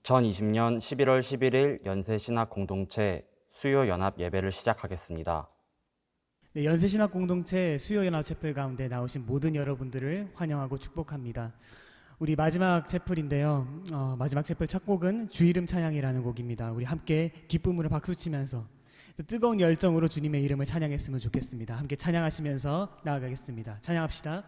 2020년 11월 11일 연세신학공동체 수요연합 예배를 시작하겠습니다. 네, 연세신학공동체 수요연합 채플 가운데 나오신 모든 여러분들을 환영하고 축복합니다. 우리 마지막 채플인데요. 마지막 채플 첫 곡은 주 이름 찬양이라는 곡입니다. 우리 함께 기쁨으로 박수치면서 뜨거운 열정으로 주님의 이름을 찬양했으면 좋겠습니다. 함께 찬양하시면서 나아가겠습니다. 찬양합시다.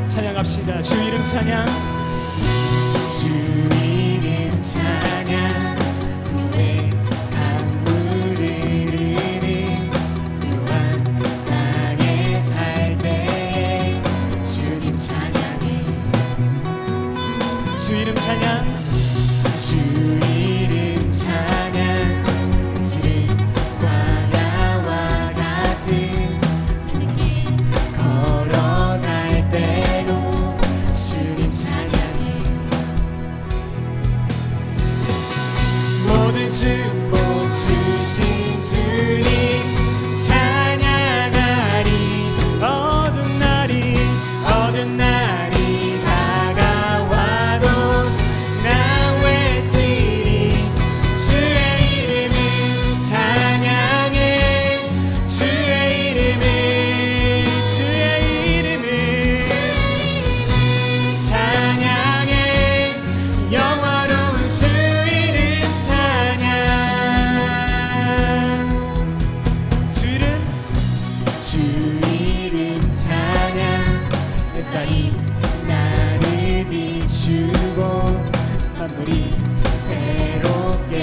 찬양합시다. 주 이름 찬양. 주 이름 찬양 그의 강물을 흐르는 묘한 땅에 살 때에 주님 찬양해. 주 이름 찬양. 주 이름 찬양 그치는 광야와 같은 믿는 길 걸어갈 때도 주님 찬양해. 모든 축복 주신 주님 찬양하리. 어두운 날이 다가와도 나 외치리. 주의 이름을 찬양해. 주의 이름을 찬양해. 영화로운 주 이름 찬양. 주 이름 찬양. 햇살이 나를 비추고 만물이 새롭게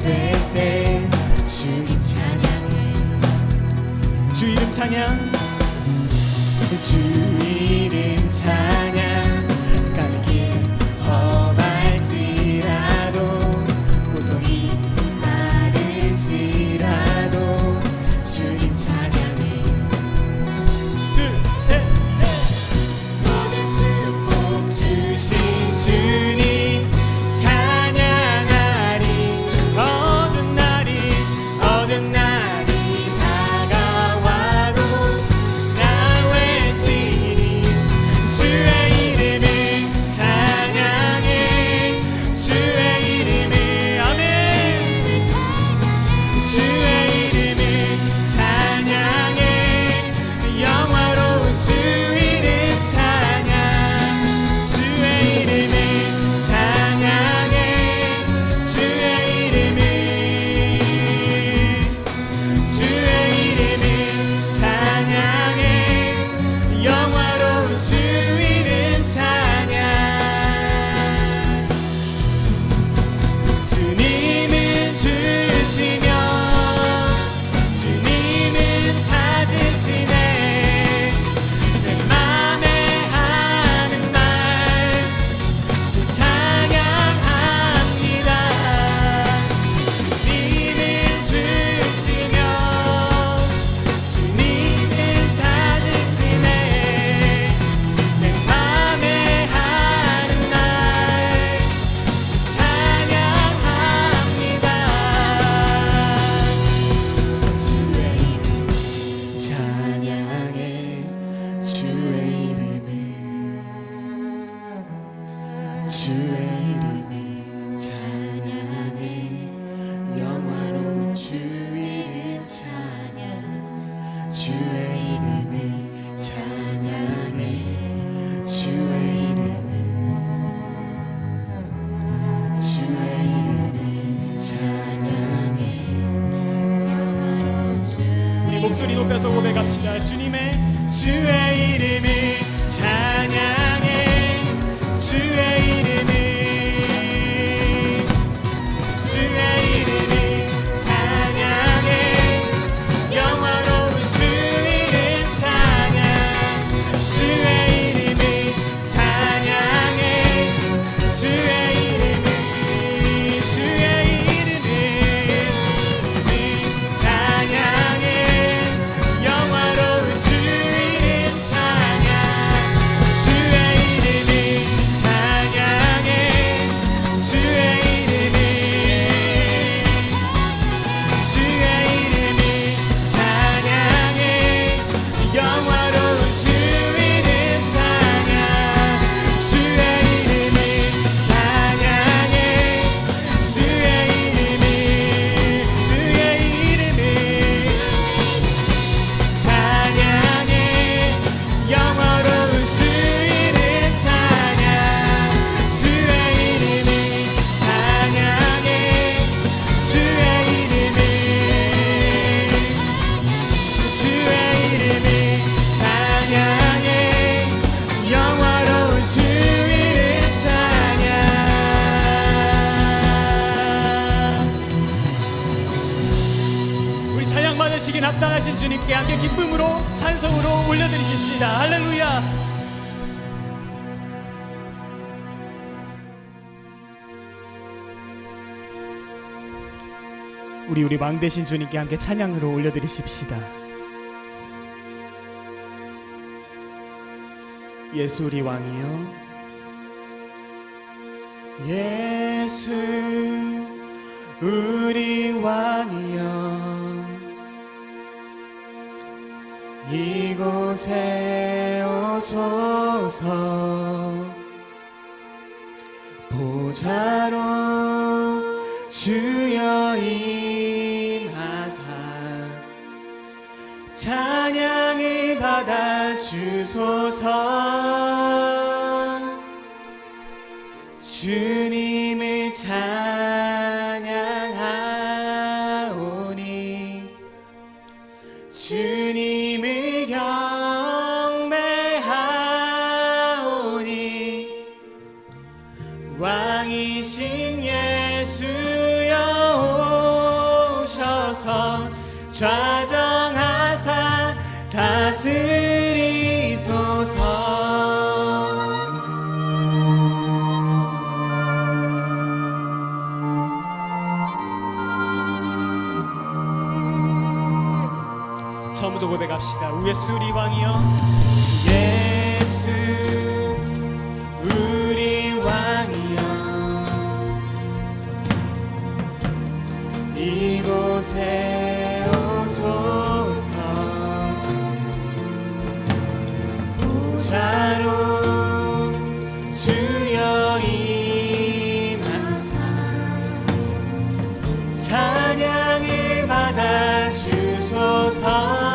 될 때 주님 찬양해. 주 이름 찬양. 주 이름 찬양. 가는 길 험할지라도 고통이 많을지라도 주님 찬양해. 둘, 셋, 넷. 모든 축복 주신 주님 찬양하리. 어두운 날이 다가와도 나 외치리. 주의 이름을 찬양해. 주의 이름을 아멘. 주의 이름을 찬양해. 영화로운 주 이름 찬양. 주의 이름을 찬양해. 주의 이름을 찬양해. 영화로운 주 이름 찬양. 주님은 주시며 주님은 찾으시네. 내 맘에 하는 말 주 찬양합니다. 주님은 주시며 주님은 찾으시네. 내 맘에 하는 말 주 찬양합니다. 주의 이름 찬양해. 주의 이름을 찬양해. 영화로운 주 이름 찬양. 주의 이름을 찬양해. 주의 이름을 찬양해. 영화로운 주 우리 목소리 높여서 고백합시다. 주의 이름을 찬양해. 주의 이름을 찬양해. 영화로운 주 이름 찬양. 주의 이름을 찬양해. 주의 이름을 찬양해. 영화로운 주 이름 찬양. 모시긴 합당하신 주님께 함께 기쁨으로 찬송으로 올려드리십시다. 할렐루야. 우리 왕 되신 주님께 함께 찬양으로 올려드리십시다. 예수 우리 왕이여, 예수 우리 왕이여, 이곳에 오소서. 보좌로 주여 임하사 찬양을 받아 주소서. 주님을 찬양하오니 주님을 경배하오니 왕이신 예수여 오셔서 좌정하사 다스리소서. 처음부터 고백합시다. 예수 우리 왕이여, 예수 우리 왕이여, 이곳에 오소서. 보좌로 주여 임하사 찬양을 받아 주소서.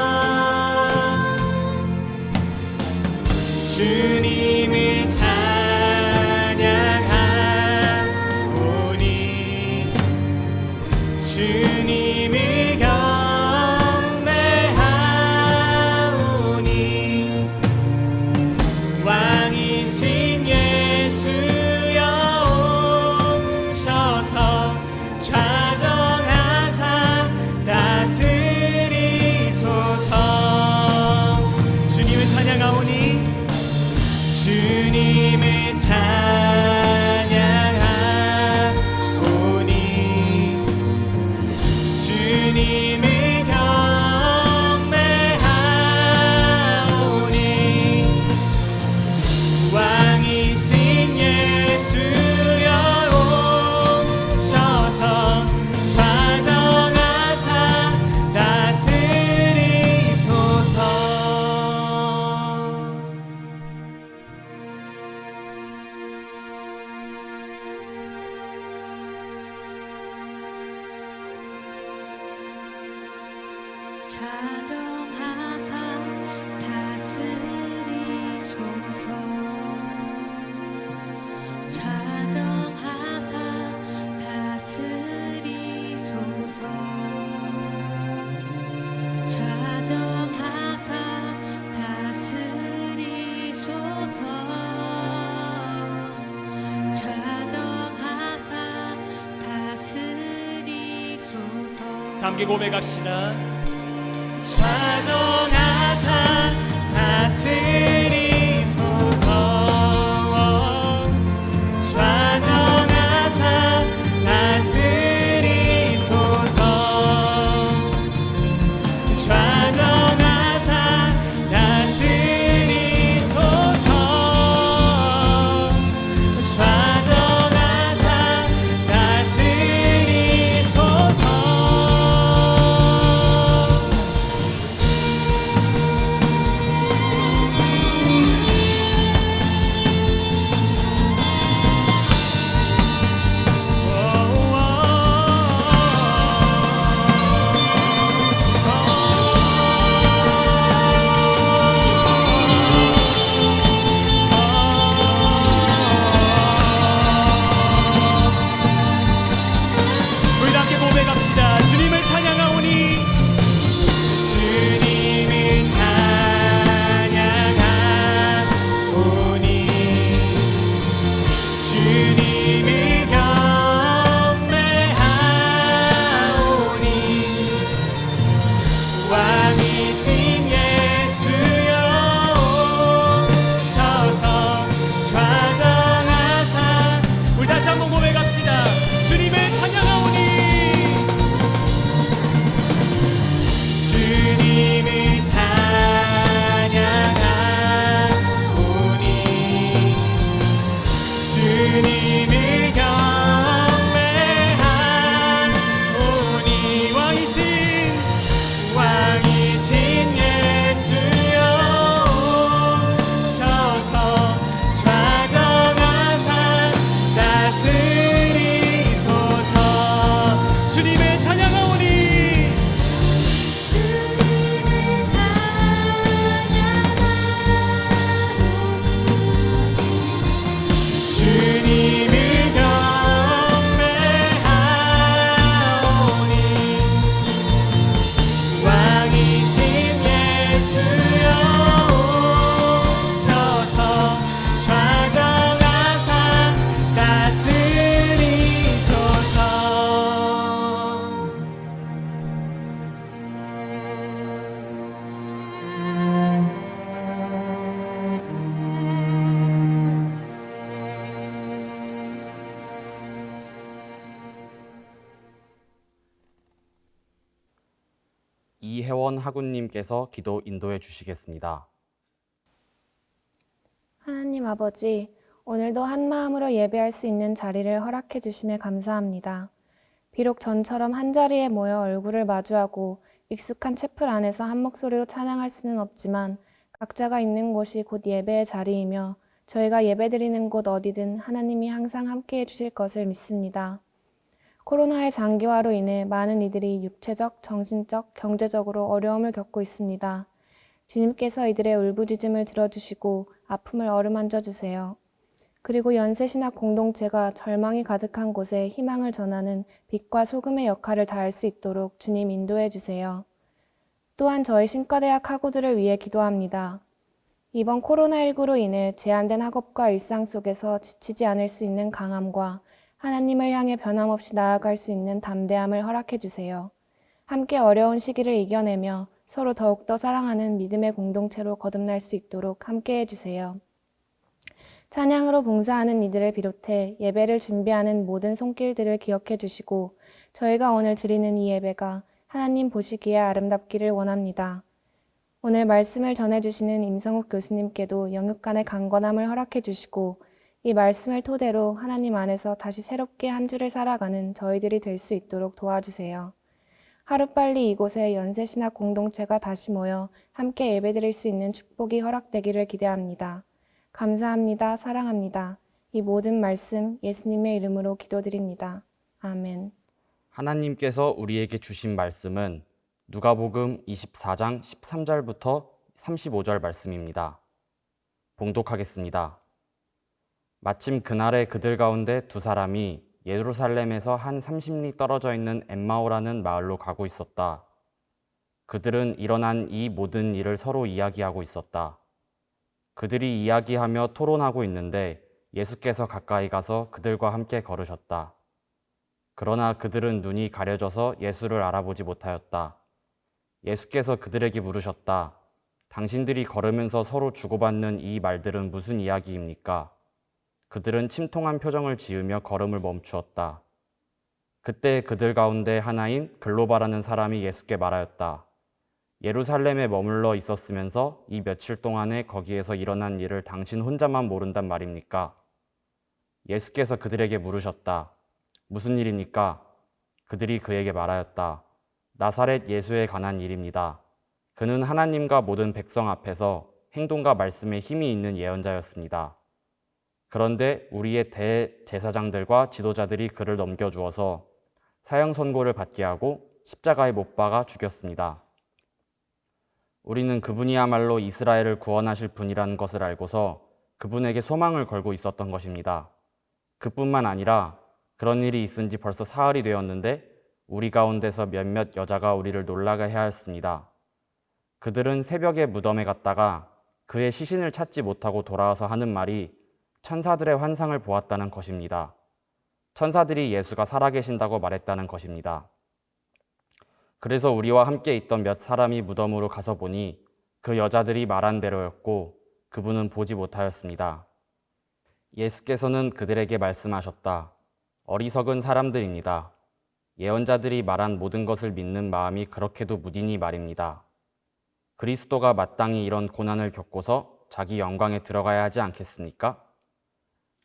주님을 찬양하오니 주님을 경배하오니 왕이신 예수여 오셔서 좌정하사 다스리소서. 주님을 찬양하오니 주님을 찬양하오니 주님을 경배하오니 왕이신 예수여 오셔서 좌정하사 다스리소서. 좌정하사 다스리소서. 좌정하사 다스리소서. 좌정하사 다스리소서. 좌정하사 다스리소서. 함께 고백합시다. 좌정하사 다스리소서. 좌정하사 다스리소서. 좌정하사 다스리소서. 좌정하사 다스리소서. 이혜원 하군님께서 기도 인도해 주시겠습니다. 하나님 아버지, 오늘도 한 마음으로 예배할 수 있는 자리를 허락해 주심에 감사합니다. 비록 전처럼 한자리에 모여 얼굴을 마주하고 익숙한 채플 안에서 한 목소리로 찬양할 수는 없지만 각자가 있는 곳이 곧 예배의 자리이며 저희가 예배드리는 곳 어디든 하나님이 항상 함께해 주실 것을 믿습니다. 코로나의 장기화로 인해 많은 이들이 육체적, 정신적, 경제적으로 어려움을 겪고 있습니다. 주님께서 이들의 울부짖음을 들어주시고 아픔을 어루만져 주세요. 그리고 연세신학 공동체가 절망이 가득한 곳에 희망을 전하는 빛과 소금의 역할을 다할 수 있도록 주님 인도해 주세요. 또한 저희 신과대학 학우들을 위해 기도합니다. 이번 코로나19로 인해 제한된 학업과 일상 속에서 지치지 않을 수 있는 강함과 하나님을 향해 변함없이 나아갈 수 있는 담대함을 허락해 주세요. 함께 어려운 시기를 이겨내며 서로 더욱더 사랑하는 믿음의 공동체로 거듭날 수 있도록 함께해 주세요. 찬양으로 봉사하는 이들을 비롯해 예배를 준비하는 모든 손길들을 기억해 주시고 저희가 오늘 드리는 이 예배가 하나님 보시기에 아름답기를 원합니다. 오늘 말씀을 전해주시는 임성욱 교수님께도 영육간의 강건함을 허락해 주시고 이 말씀을 토대로 하나님 안에서 다시 새롭게 한 주를 살아가는 저희들이 될 수 있도록 도와주세요. 하루빨리 이곳에 연세신학 공동체가 다시 모여 함께 예배드릴 수 있는 축복이 허락되기를 기대합니다. 감사합니다. 사랑합니다. 이 모든 말씀 예수님의 이름으로 기도드립니다. 아멘. 하나님께서 우리에게 주신 말씀은 누가복음 24장 13절부터 35절 말씀입니다. 봉독하겠습니다. 마침 그날에 그들 가운데 두 사람이 예루살렘에서 한 30리 떨어져 있는 엠마오라는 마을로 가고 있었다. 그들은 일어난 이 모든 일을 서로 이야기하고 있었다. 그들이 이야기하며 토론하고 있는데 예수께서 가까이 가서 그들과 함께 걸으셨다. 그러나 그들은 눈이 가려져서 예수를 알아보지 못하였다. 예수께서 그들에게 물으셨다. 당신들이 걸으면서 서로 주고받는 이 말들은 무슨 이야기입니까? 그들은 침통한 표정을 지으며 걸음을 멈추었다. 그때 그들 가운데 하나인 글로바라는 사람이 예수께 말하였다. 예루살렘에 머물러 있었으면서 이 며칠 동안에 거기에서 일어난 일을 당신 혼자만 모른단 말입니까? 예수께서 그들에게 물으셨다. 무슨 일입니까? 그들이 그에게 말하였다. 나사렛 예수에 관한 일입니다. 그는 하나님과 모든 백성 앞에서 행동과 말씀에 힘이 있는 예언자였습니다. 그런데 우리의 대제사장들과 지도자들이 그를 넘겨주어서 사형 선고를 받게 하고 십자가에 못 박아 죽였습니다. 우리는 그분이야말로 이스라엘을 구원하실 분이라는 것을 알고서 그분에게 소망을 걸고 있었던 것입니다. 그뿐만 아니라 그런 일이 있은 지 벌써 사흘이 되었는데 우리 가운데서 몇몇 여자가 우리를 놀라게 하였습니다. 그들은 새벽에 무덤에 갔다가 그의 시신을 찾지 못하고 돌아와서 하는 말이 천사들의 환상을 보았다는 것입니다. 천사들이 예수가 살아계신다고 말했다는 것입니다. 그래서 우리와 함께 있던 몇 사람이 무덤으로 가서 보니 그 여자들이 말한 대로였고 그분은 보지 못하였습니다. 예수께서는 그들에게 말씀하셨다. 어리석은 사람들입니다. 예언자들이 말한 모든 것을 믿는 마음이 그렇게도 무디니 말입니다. 그리스도가 마땅히 이런 고난을 겪고서 자기 영광에 들어가야 하지 않겠습니까?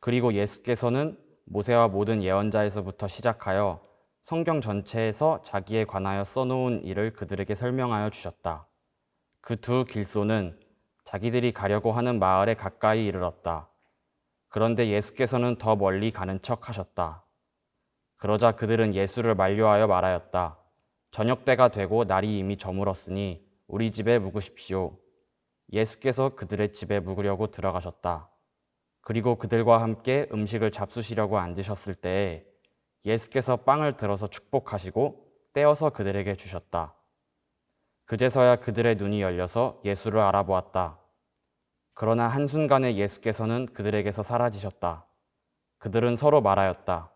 그리고 예수께서는 모세와 모든 예언자에서부터 시작하여 성경 전체에서 자기에 관하여 써놓은 일을 그들에게 설명하여 주셨다. 그 두 길소는 자기들이 가려고 하는 마을에 가까이 이르렀다. 그런데 예수께서는 더 멀리 가는 척 하셨다. 그러자 그들은 예수를 만류하여 말하였다. 저녁 때가 되고 날이 이미 저물었으니 우리 집에 묵으십시오. 예수께서 그들의 집에 묵으려고 들어가셨다. 그리고 그들과 함께 음식을 잡수시려고 앉으셨을 때에 예수께서 빵을 들어서 축복하시고 떼어서 그들에게 주셨다. 그제서야 그들의 눈이 열려서 예수를 알아보았다. 그러나 한순간에 예수께서는 그들에게서 사라지셨다. 그들은 서로 말하였다.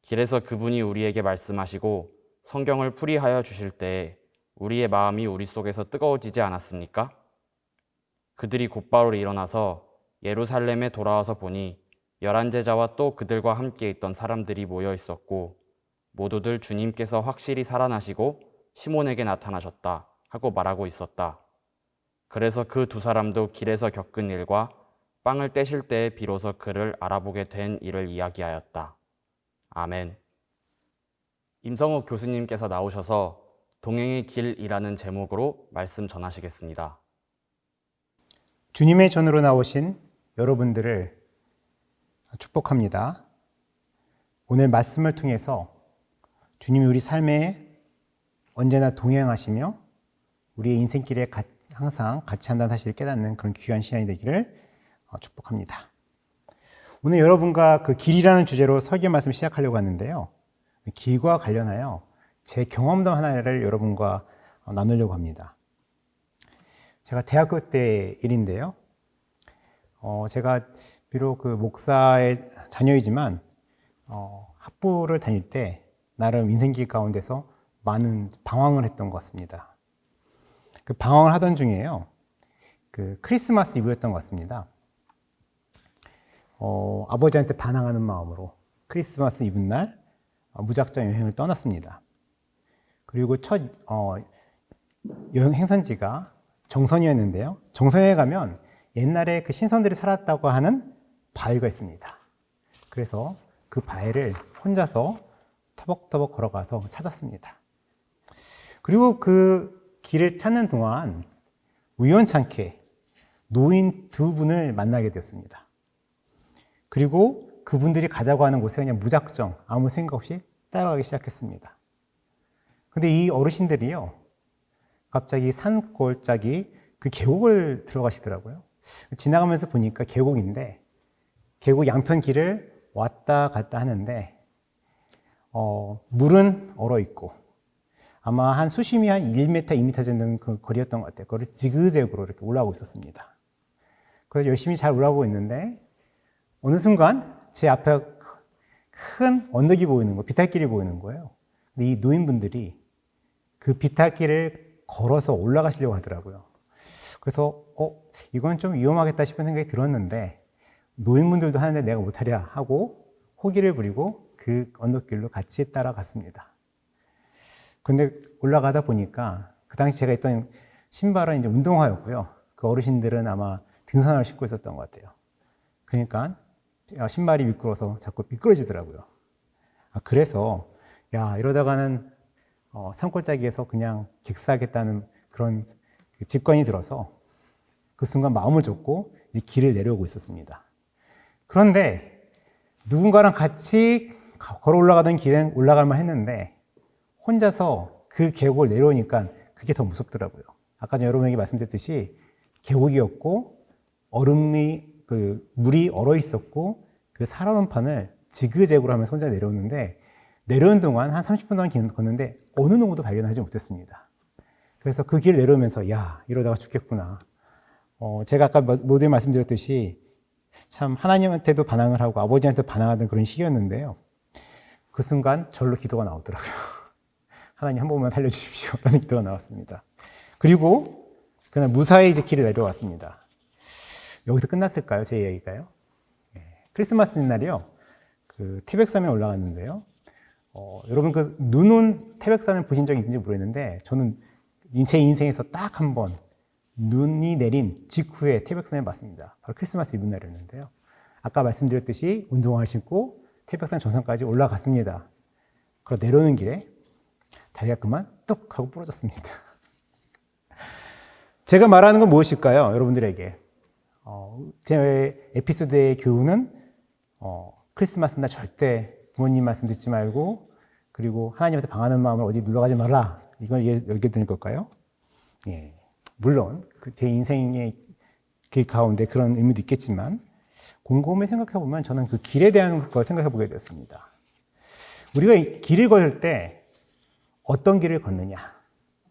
길에서 그분이 우리에게 말씀하시고 성경을 풀이하여 주실 때에 우리의 마음이 우리 속에서 뜨거워지지 않았습니까? 그들이 곧바로 일어나서 예루살렘에 돌아와서 보니 11제자와 또 그들과 함께 있던 사람들이 모여 있었고 모두들 주님께서 확실히 살아나시고 시몬에게 나타나셨다 하고 말하고 있었다. 그래서 그 두 사람도 길에서 겪은 일과 빵을 떼실 때에 비로소 그를 알아보게 된 일을 이야기하였다. 아멘. 임성욱 교수님께서 나오셔서 동행의 길이라는 제목으로 말씀 전하시겠습니다. 주님의 전으로 나오신 여러분들을 축복합니다. 오늘 말씀을 통해서 주님이 우리 삶에 언제나 동행하시며 우리의 인생길에 항상 같이 한다는 사실을 깨닫는 그런 귀한 시간이 되기를 축복합니다. 오늘 여러분과 그 길이라는 주제로 설교 말씀 시작하려고 하는데요. 길과 관련하여 제 경험담 하나를 여러분과 나누려고 합니다. 제가 대학교 때 일인데요. 제가 비록 그 목사의 자녀이지만 학부를 다닐 때 나름 인생길 가운데서 많은 방황을 했던 것 같습니다. 그 방황을 하던 중에요. 그 크리스마스 이브였던 것 같습니다. 아버지한테 반항하는 마음으로 크리스마스 이브날 무작정 여행을 떠났습니다. 그리고 첫 여행 행선지가 정선이었는데요. 정선에 가면 옛날에 그 신선들이 살았다고 하는 바위가 있습니다. 그래서 그 바위를 혼자서 터벅터벅 걸어가서 찾았습니다. 그리고 그 길을 찾는 동안 우연찮게 노인 두 분을 만나게 되었습니다. 그리고 그분들이 가자고 하는 곳에 그냥 무작정 아무 생각 없이 따라가기 시작했습니다. 근데 이 어르신들이요, 갑자기 산골짜기 그 계곡을 들어가시더라고요. 지나가면서 보니까 계곡인데 계곡 양편 길을 왔다 갔다 하는데 물은 얼어 있고 아마 한 수심이 한 1m, 2m 정도 그 거리였던 것 같아요. 그걸 지그재그로 이렇게 올라오고 있었습니다. 그래서 열심히 잘 올라오고 있는데 어느 순간 제 앞에 큰 언덕이 보이는 거, 비탈길이 보이는 거예요. 근데 이 노인분들이 그 비탈길을 걸어서 올라가시려고 하더라고요. 그래서 이건 좀 위험하겠다 싶은 생각이 들었는데 노인분들도 하는데 내가 못하랴 하고 호기를 부리고 그 언덕길로 같이 따라갔습니다. 근데 올라가다 보니까 그 당시 제가 있던 신발은 이제 운동화였고요. 그 어르신들은 아마 등산화를 신고 있었던 것 같아요. 그러니까 신발이 미끄러워서 자꾸 미끄러지더라고요. 그래서 이러다가는 산골짜기에서 그냥 객사하겠다는 그런 직관이 들어서 그 순간 마음을 접고 이 길을 내려오고 있었습니다. 그런데 누군가랑 같이 걸어 올라가던 길은 올라갈만 했는데 혼자서 그 계곡을 내려오니까 그게 더 무섭더라고요. 아까 여러분에게 말씀드렸듯이 계곡이었고 물이 얼어 있었고 그 살얼음판을 지그재그로 하면서 혼자 내려오는데 내려오는 동안 한 30분 동안 길 걷는데 어느 누구도 발견하지 못했습니다. 그래서 그 길을 내려오면서 이러다가 죽겠구나. 제가 아까 모두에 말씀드렸듯이 참 하나님한테도 반항을 하고 아버지한테 반항하던 그런 시기였는데요. 그 순간 절로 기도가 나오더라고요. 하나님 한 번만 살려주십시오. 라는 기도가 나왔습니다. 그리고 그날 무사히 이제 길을 내려왔습니다. 여기서 끝났을까요? 제 이야기가요? 크리스마스 날이요. 그 태백산에 올라갔는데요. 여러분 그 눈 온 태백산을 보신 적이 있는지 모르겠는데 저는 제 인생에서 딱 한 번 눈이 내린 직후에 태백산을 봤습니다. 바로 크리스마스 이브 날이었는데요. 아까 말씀드렸듯이 운동화를 신고 태백산 정상까지 올라갔습니다. 그리고 내려오는 길에 다리가 그만 뚝 하고 부러졌습니다. 제가 말하는 건 무엇일까요? 여러분들에게. 제 에피소드의 교훈은 크리스마스 날 절대 부모님 말씀 듣지 말고 그리고 하나님한테 방하는 마음을 어디 눌러가지 말라. 이걸 얘기 드릴 걸까요? 예. 물론 제 인생의 길 가운데 그런 의미도 있겠지만 곰곰이 생각해 보면 저는 그 길에 대한 걸 생각해 보게 됐습니다. 우리가 길을 걸을 때 어떤 길을 걷느냐,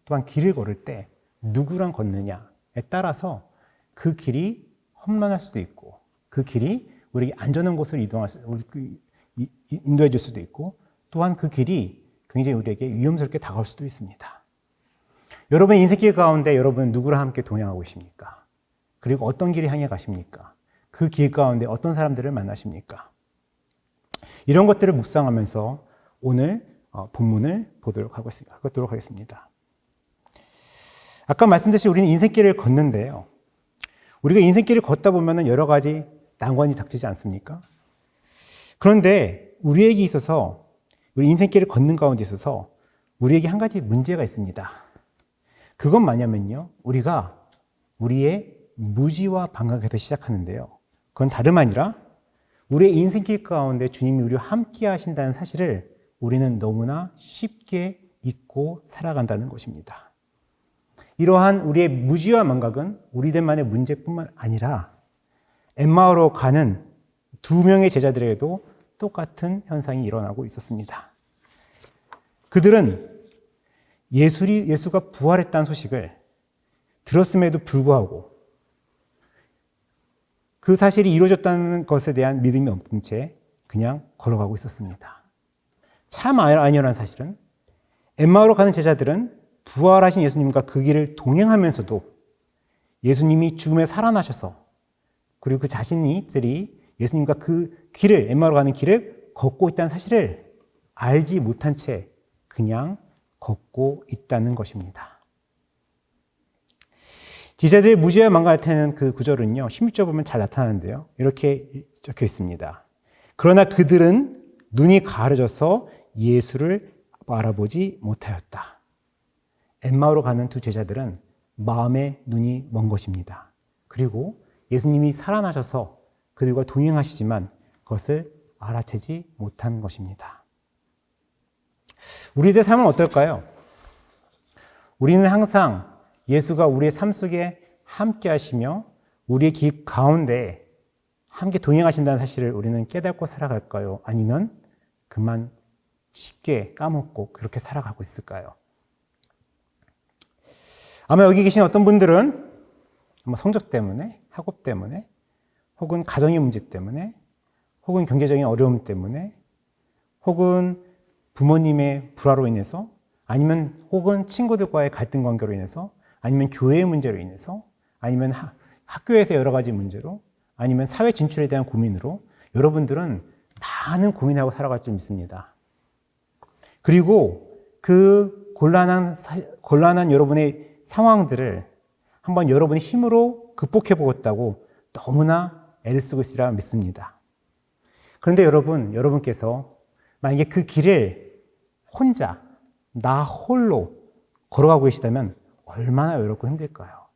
또한 길을 걸을 때 누구랑 걷느냐에 따라서 그 길이 험난할 수도 있고 그 길이 우리에게 안전한 곳을 인도해 줄 수도 있고 또한 그 길이 굉장히 우리에게 위험스럽게 다가올 수도 있습니다. 여러분의 인생길 가운데 여러분은 누구랑 함께 동행하고 계십니까? 그리고 어떤 길을 향해 가십니까? 그 길 가운데 어떤 사람들을 만나십니까? 이런 것들을 묵상하면서 오늘 본문을 보도록 하겠습니다. 아까 말씀드렸듯이 우리는 인생길을 걷는데요. 우리가 인생길을 걷다 보면 여러 가지 난관이 닥치지 않습니까? 그런데 우리에게 있어서, 우리 인생길을 걷는 가운데 있어서 우리에게 한 가지 문제가 있습니다. 그건 뭐냐면요, 우리가 우리의 무지와 반각에서 시작하는데요. 그건 다름 아니라 우리의 인생길 가운데 주님이 우리와 함께 하신다는 사실을 우리는 너무나 쉽게 잊고 살아간다는 것입니다. 이러한 우리의 무지와 망각은 우리들만의 문제뿐만 아니라 엠마오로 가는 2명의 제자들에게도 똑같은 현상이 일어나고 있었습니다. 그들은 예수가 부활했다는 소식을 들었음에도 불구하고 그 사실이 이루어졌다는 것에 대한 믿음이 없는 채 그냥 걸어가고 있었습니다. 참 아이러니한 사실은 엠마오로 가는 제자들은 부활하신 예수님과 그 길을 동행하면서도 예수님이 죽음에 살아나셔서 그리고 그 자신들이 예수님과 그 길을, 엠마오로 가는 길을 걷고 있다는 사실을 알지 못한 채 그냥 걷고 있다는 것입니다. 제자들의 무지와 망각을 나타내는 그 구절은요, 16절 보면 잘 나타나는데요. 이렇게 적혀 있습니다. 그러나 그들은 눈이 가려져서 예수를 알아보지 못하였다. 엠마오로 가는 두 제자들은 마음의 눈이 먼 것입니다. 그리고 예수님이 살아나셔서 그들과 동행하시지만 그것을 알아채지 못한 것입니다. 우리들의 삶은 어떨까요? 우리는 항상 예수가 우리의 삶 속에 함께 하시며 우리의 길 가운데 함께 동행하신다는 사실을 우리는 깨닫고 살아갈까요? 아니면 그만 쉽게 까먹고 그렇게 살아가고 있을까요? 아마 여기 계신 어떤 분들은 아마 성적 때문에, 학업 때문에, 혹은 가정의 문제 때문에, 혹은 경제적인 어려움 때문에, 혹은 부모님의 불화로 인해서, 아니면 혹은 친구들과의 갈등 관계로 인해서, 아니면 교회의 문제로 인해서, 아니면 학교에서 여러 가지 문제로, 아니면 사회 진출에 대한 고민으로 여러분들은 많은 고민하고 살아갈 줄 믿습니다. 그리고 그 곤란한 여러분의 상황들을 한번 여러분의 힘으로 극복해 보겠다고 너무나 애를 쓰고 있으리라 믿습니다. 그런데 여러분께서 만약에 그 길을 혼자, 나 홀로 걸어가고 계시다면 얼마나 외롭고 힘들까요?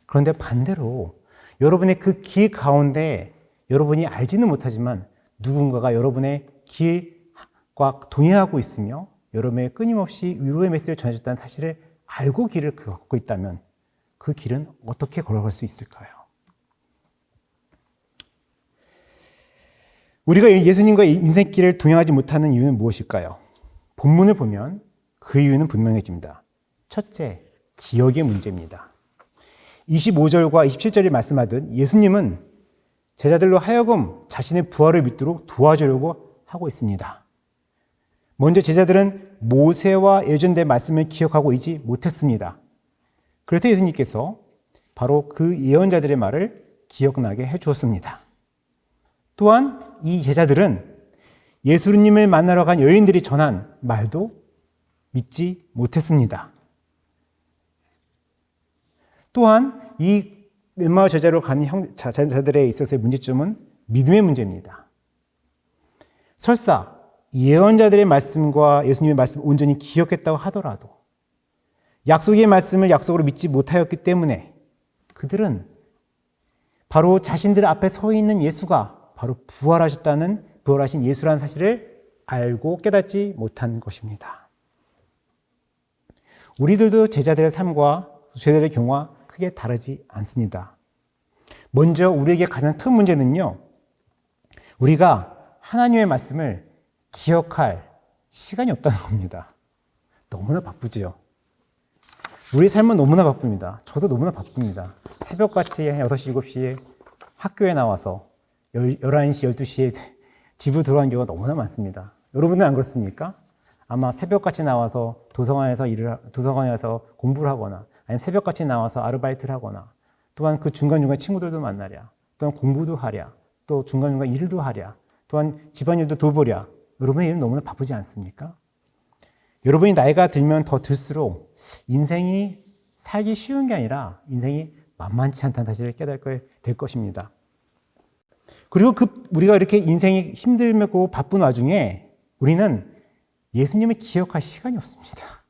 그런데 반대로 여러분의 그 길 가운데 여러분이 알지는 못하지만 누군가가 여러분의 길과 동행하고 있으며 여러분의 끊임없이 위로의 메시지를 전해줬다는 사실을 알고 길을 걷고 있다면 그 길은 어떻게 걸어갈 수 있을까요? 우리가 예수님과 인생길을 동행하지 못하는 이유는 무엇일까요? 본문을 보면 그 이유는 분명해집니다. 첫째, 기억의 문제입니다. 25절과 27절에 말씀하듯 예수님은 제자들로 하여금 자신의 부활을 믿도록 도와주려고 하고 있습니다. 먼저 제자들은 모세와 예언된 말씀을 기억하고 있지 못했습니다. 그래서 예수님께서 바로 그 예언자들의 말을 기억나게 해주었습니다. 또한 이 제자들은 예수님을 만나러 간 여인들이 전한 말도 믿지 못했습니다. 또한 이 엠마오 제자로 간 제자들에 있어서의 문제점은 믿음의 문제입니다. 설사 예언자들의 말씀과 예수님의 말씀을 온전히 기억했다고 하더라도 약속의 말씀을 약속으로 믿지 못하였기 때문에 그들은 바로 자신들 앞에 서 있는 예수가 바로 부활하신 예수라는 사실을 알고 깨닫지 못한 것입니다. 우리들도 제자들의 삶과 제자들의 경우와 크게 다르지 않습니다. 먼저 우리에게 가장 큰 문제는요, 우리가 하나님의 말씀을 기억할 시간이 없다는 겁니다. 너무나 바쁘지요. 우리 삶은 너무나 바쁩니다. 저도 너무나 바쁩니다. 새벽같이 6시, 7시에 학교에 나와서 11시, 12시에 집으로 들어가는 경우가 너무나 많습니다. 여러분은 안 그렇습니까? 아마 새벽같이 나와서 도서관에서 공부를 하거나 아니면 새벽같이 나와서 아르바이트를 하거나 또한 그 중간중간 친구들도 만나랴, 또한 공부도 하랴, 또 중간중간 일도 하랴, 또한 집안일도 돌보랴. 여러분의 일은 너무나 바쁘지 않습니까? 여러분이 나이가 들면 더 들수록 인생이 살기 쉬운 게 아니라 인생이 만만치 않다는 사실을 깨닫게 될 것입니다. 그리고 우리가 이렇게 인생이 힘들고 바쁜 와중에 우리는 예수님을 기억할 시간이 없습니다.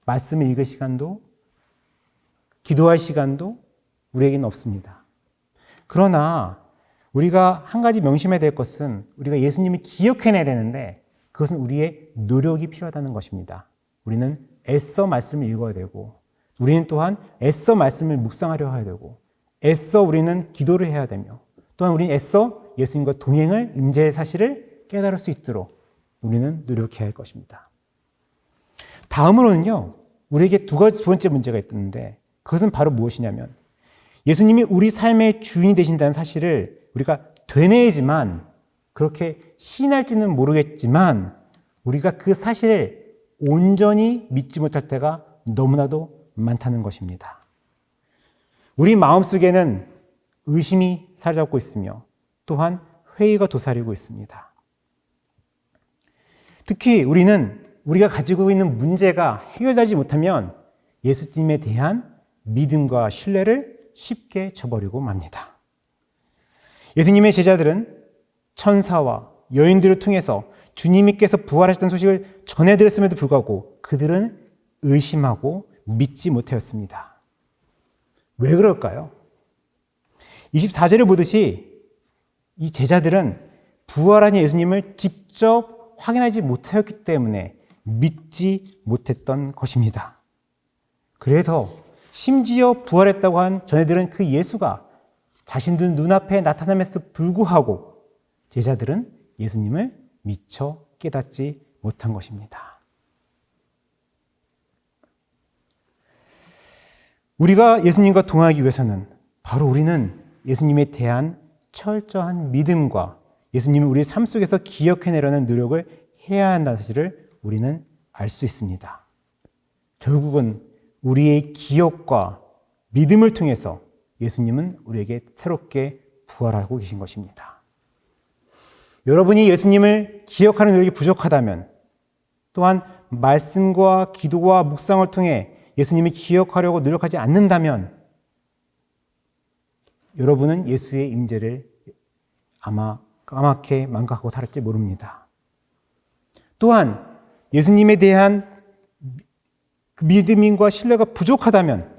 말씀을 읽을 시간도, 기도할 시간도 우리에게는 없습니다. 그러나 우리가 한 가지 명심해야 될 것은 우리가 예수님을 기억해내야 되는데 그것은 우리의 노력이 필요하다는 것입니다. 우리는 애써 말씀을 읽어야 되고 우리는 또한 애써 말씀을 묵상하려 해야 되고 애써 우리는 기도를 해야 되며 또한 우리는 애써 예수님과 동행을 임재의 사실을 깨달을 수 있도록 우리는 노력해야 할 것입니다. 다음으로는요, 우리에게 두 번째 문제가 있는데 그것은 바로 무엇이냐면 예수님이 우리 삶의 주인이 되신다는 사실을 우리가 되뇌지만 그렇게 시인할지는 모르겠지만 우리가 그 사실을 온전히 믿지 못할 때가 너무나도 많다는 것입니다. 우리 마음속에는 의심이 사로잡고 있으며 또한 회의가 도사리고 있습니다. 특히 우리가 가지고 있는 문제가 해결되지 못하면 예수님에 대한 믿음과 신뢰를 쉽게 저버리고 맙니다. 예수님의 제자들은 천사와 여인들을 통해서 주님께서 부활하셨다는 소식을 전해들었음에도 불구하고 그들은 의심하고 믿지 못하였습니다. 왜 그럴까요? 24절에 보듯이 이 제자들은 부활하신 예수님을 직접 확인하지 못하였기 때문에 믿지 못했던 것입니다. 그래서 심지어 부활했다고 한 전해들은 그 예수가 자신들 눈앞에 나타남에도 불구하고 제자들은 예수님을 미처 깨닫지 못한 것입니다. 우리가 예수님과 동행하기 위해서는 바로 우리는 예수님에 대한 철저한 믿음과 예수님을 우리의 삶 속에서 기억해내려는 노력을 해야 한다는 사실을 우리는 알 수 있습니다. 결국은 우리의 기억과 믿음을 통해서 예수님은 우리에게 새롭게 부활하고 계신 것입니다. 여러분이 예수님을 기억하는 노력이 부족하다면 또한 말씀과 기도와 묵상을 통해 예수님을 기억하려고 노력하지 않는다면 여러분은 예수의 임재를 아마 까맣게 망각하고 살았지 모릅니다. 또한 예수님에 대한 믿음과 신뢰가 부족하다면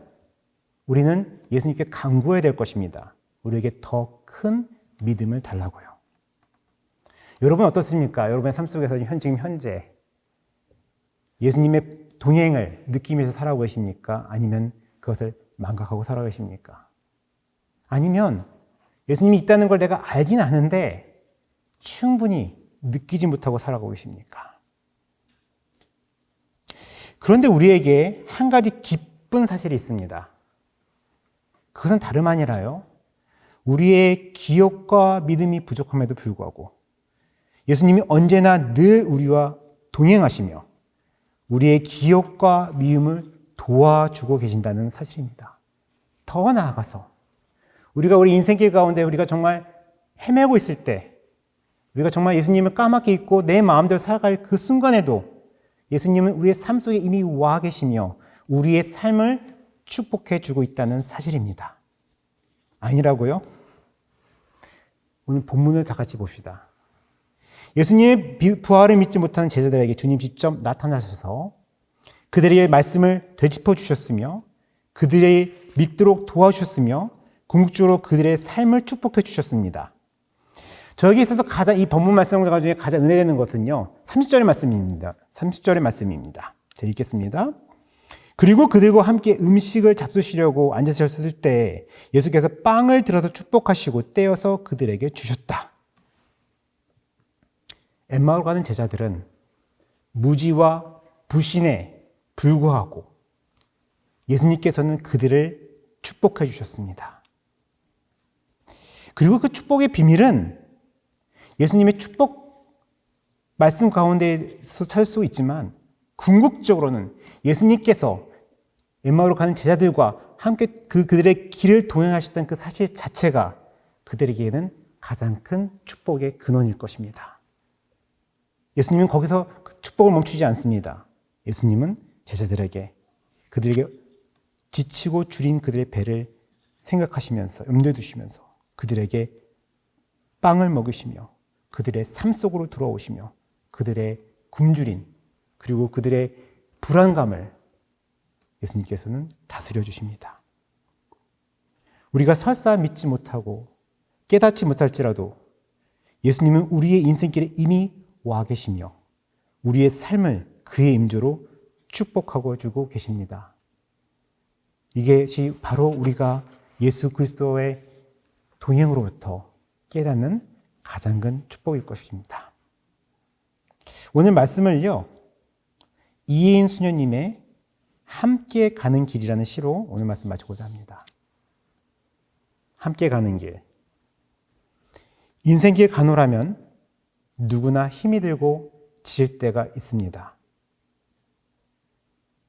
우리는 예수님께 간구해야 될 것입니다. 우리에게 더 큰 믿음을 달라고요. 여러분 어떻습니까? 여러분의 삶 속에서 지금 현재 예수님의 동행을 느끼면서 살아가고 계십니까? 아니면 그것을 망각하고 살아가고 계십니까? 아니면 예수님이 있다는 걸 내가 알긴 아는데 충분히 느끼지 못하고 살아가고 계십니까? 그런데 우리에게 한 가지 기쁜 사실이 있습니다. 그것은 다름 아니라요. 우리의 기억과 믿음이 부족함에도 불구하고 예수님이 언제나 늘 우리와 동행하시며 우리의 기억과 믿음을 도와주고 계신다는 사실입니다. 더 나아가서 우리가 우리 인생길 가운데 우리가 정말 헤매고 있을 때 우리가 정말 예수님을 까맣게 잊고 내 마음대로 살아갈 그 순간에도 예수님은 우리의 삶 속에 이미 와 계시며 우리의 삶을 축복해 주고 있다는 사실입니다. 아니라고요? 오늘 본문을 다 같이 봅시다. 예수님의 부활을 믿지 못하는 제자들에게 주님 직접 나타나셔서 그들의 말씀을 되짚어 주셨으며 그들의 믿도록 도와주셨으며 궁극적으로 그들의 삶을 축복해 주셨습니다. 저에게 있어서 가장 이 본문 말씀 중에 가장 은혜되는 것은요 30절의 말씀입니다. 30절의 말씀입니다. 제가 읽겠습니다. 그리고 그들과 함께 음식을 잡수시려고 앉으셨을 때 예수께서 빵을 들어서 축복하시고 떼어서 그들에게 주셨다. 엠마오로 가는 제자들은 무지와 불신에 불구하고 예수님께서는 그들을 축복해 주셨습니다. 그리고 그 축복의 비밀은 예수님의 축복 말씀 가운데서 찾을 수 있지만 궁극적으로는 예수님께서 엠마오로 가는 제자들과 함께 그들의 길을 동행하셨던 그 사실 자체가 그들에게는 가장 큰 축복의 근원일 것입니다. 예수님은 거기서 그 축복을 멈추지 않습니다. 예수님은 제자들에게 그들에게 지치고 줄인 그들의 배를 생각하시면서 염두에 두시면서 그들에게 빵을 먹이시며 그들의 삶 속으로 들어오시며 그들의 굶주린 그리고 그들의 불안감을 예수님께서는 다스려 주십니다. 우리가 설사 믿지 못하고 깨닫지 못할지라도 예수님은 우리의 인생길에 이미 와 계시며 우리의 삶을 그의 임재로 축복하고 주고 계십니다. 이것이 바로 우리가 예수 그리스도의 동행으로부터 깨닫는 가장 큰 축복일 것입니다. 오늘 말씀을요, 이혜인 수녀님의 함께 가는 길이라는 시로 오늘 말씀 마치고자 합니다. 함께 가는 길. 인생길 가노라면 누구나 힘이 들고 지칠 때가 있습니다.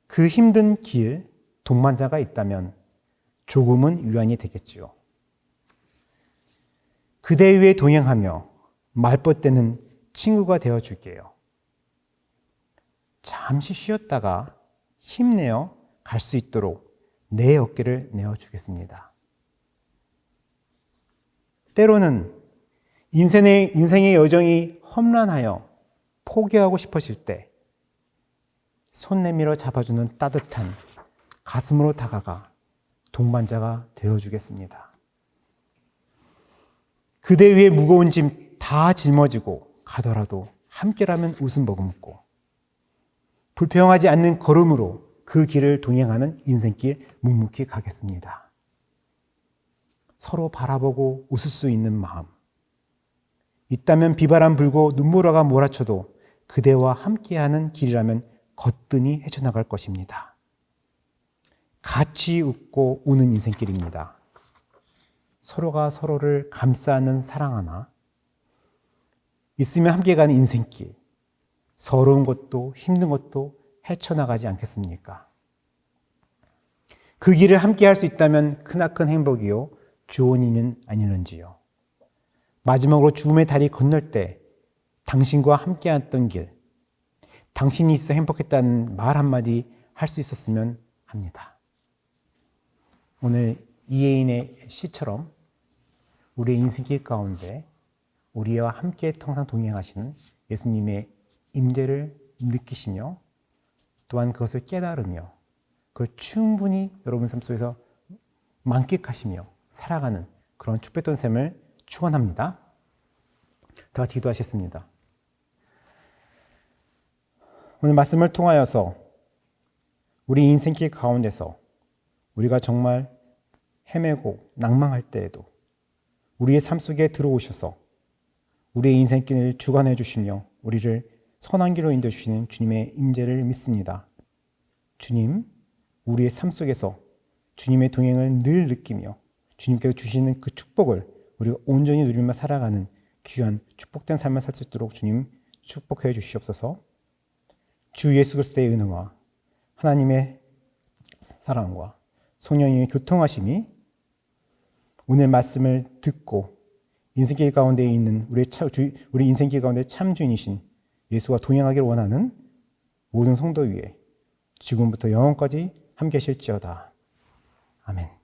그 힘든 길, 동반자가 있다면 조금은 위안이 되겠지요. 그대 위에 동행하며 말벗대는 친구가 되어줄게요. 잠시 쉬었다가 힘내어 갈 수 있도록 내 어깨를 내어주겠습니다. 때로는 인생의 여정이 험난하여 포기하고 싶어질 때 손 내밀어 잡아주는 따뜻한 가슴으로 다가가 동반자가 되어주겠습니다. 그대 위에 무거운 짐 다 짊어지고 가더라도 함께라면 웃음 머금고 불평하지 않는 걸음으로 그 길을 동행하는 인생길 묵묵히 가겠습니다. 서로 바라보고 웃을 수 있는 마음. 있다면 비바람 불고 눈보라가 몰아쳐도 그대와 함께하는 길이라면 거뜬히 헤쳐나갈 것입니다. 같이 웃고 우는 인생길입니다. 서로가 서로를 감싸는 사랑 하나, 있으면 함께 가는 인생길, 서러운 것도 힘든 것도 헤쳐나가지 않겠습니까? 그 길을 함께 할 수 있다면 크나큰 행복이요 좋은 이는 아닐런지요. 마지막으로 죽음의 다리 건널 때 당신과 함께 했던 길, 당신이 있어 행복했다는 말 한마디 할 수 있었으면 합니다. 오늘 이혜인의 시처럼 우리의 인생길 가운데 우리와 함께 항상 동행하시는 예수님의 임재를 느끼시며 또한 그것을 깨달으며 그걸 충분히 여러분 삶 속에서 만끽하시며 살아가는 그런 축복된 삶을 축원합니다. 다 같이 기도하시겠습니다. 오늘 말씀을 통하여서 우리 인생길 가운데서 우리가 정말 헤매고 낭망할 때에도 우리의 삶 속에 들어오셔서 우리의 인생길을 주관해 주시며 우리를 선한 길로 인도해 주시는 주님의 임재를 믿습니다. 주님, 우리의 삶 속에서 주님의 동행을 늘 느끼며 주님께서 주시는 그 축복을 우리가 온전히 누리며 살아가는 귀한 축복된 삶을 살 수 있도록 주님 축복해 주시옵소서. 주 예수 그리스도의 은혜와 하나님의 사랑과 성령님의 교통하심이 오늘 말씀을 듣고 인생길 가운데 있는 우리 인생길 가운데 참 주인이신 예수와 동행하기를 원하는 모든 성도 위에 지금부터 영원까지 함께 하실지어다. 아멘.